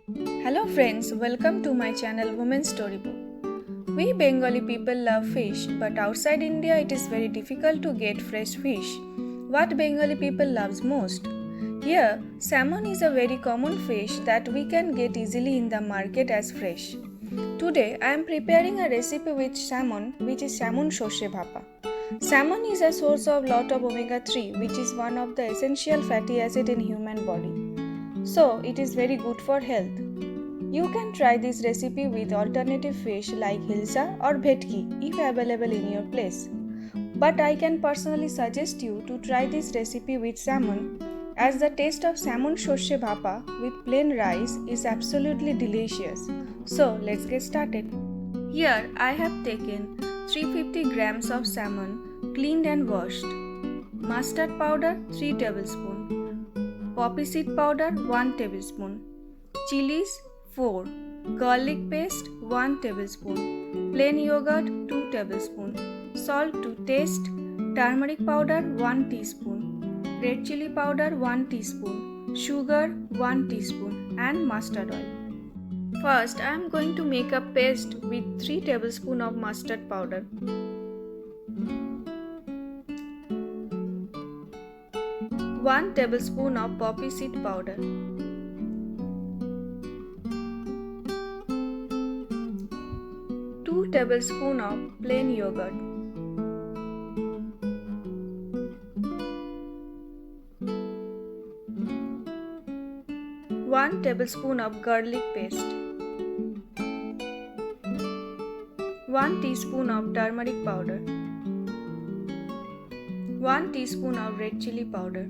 Hello friends, welcome to my channel Women's Storybook. We Bengali people love fish, but outside India it is very difficult to get fresh fish. What Bengali people loves most? Here, salmon is a very common fish that we can get easily in the market as fresh. Today I am preparing a recipe with salmon, which is salmon sorshe bhapa. Salmon is a source of lot of omega-3, which is one of the essential fatty acid in human body. So it is very good for health. You can try this recipe with alternative fish like Hilsha or bhetki if available in your place. But I can personally suggest you to try this recipe with salmon, as the taste of salmon sorshe bhapa with plain rice is absolutely delicious. So let's get started. Here I have taken 350 grams of salmon cleaned and washed, mustard powder 3 tablespoon, poppy seed powder 1 tablespoon, chilies 4, garlic paste 1 tablespoon, plain yogurt 2 tablespoon, salt to taste, turmeric powder 1 teaspoon, red chilli powder 1 teaspoon, sugar 1 teaspoon and mustard oil. First, I am going to make a paste with 3 tablespoons of mustard powder. 1 tablespoon of poppy seed powder. 2 tablespoons of plain yogurt. 1 tablespoon of garlic paste. 1 teaspoon of turmeric powder. 1 teaspoon of red chilli powder.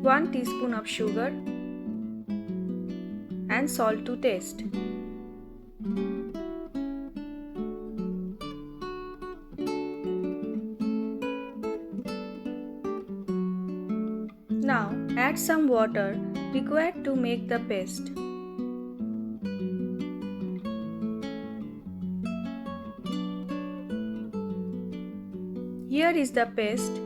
1 teaspoon of sugar and salt to taste. Now add some water required to make the paste. Here is the paste.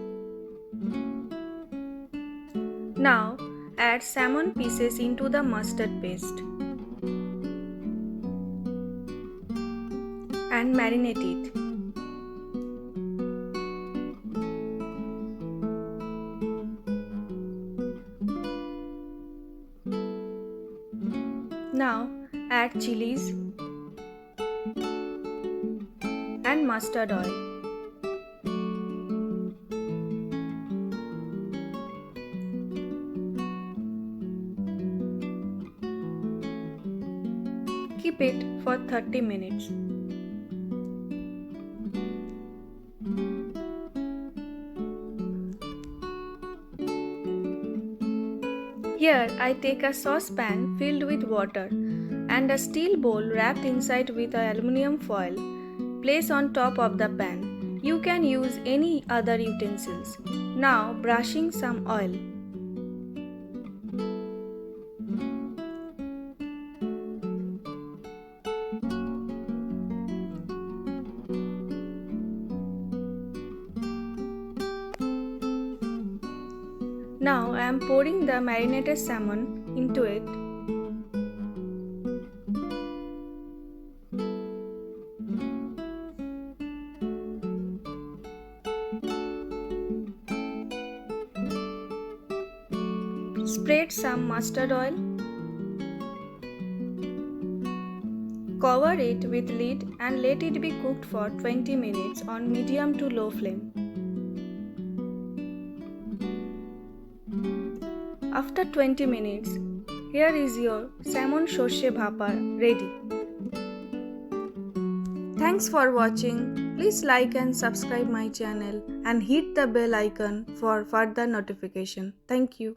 Now add salmon pieces into the mustard paste and marinate it. Now add chilies and mustard oil. Keep it for 30 minutes. Here I take a saucepan filled with water and a steel bowl wrapped inside with aluminium foil. Place on top of the pan. You can use any other utensils. Now brushing some oil. Now I am pouring the marinated salmon into it. Spread some mustard oil. Cover it with lid and let it be cooked for 20 minutes on medium to low flame. After 20 minutes, here is your salmon sorshe bhapa ready. Thanks for watching. Please like and subscribe my channel and hit the bell icon for further notification. Thank you.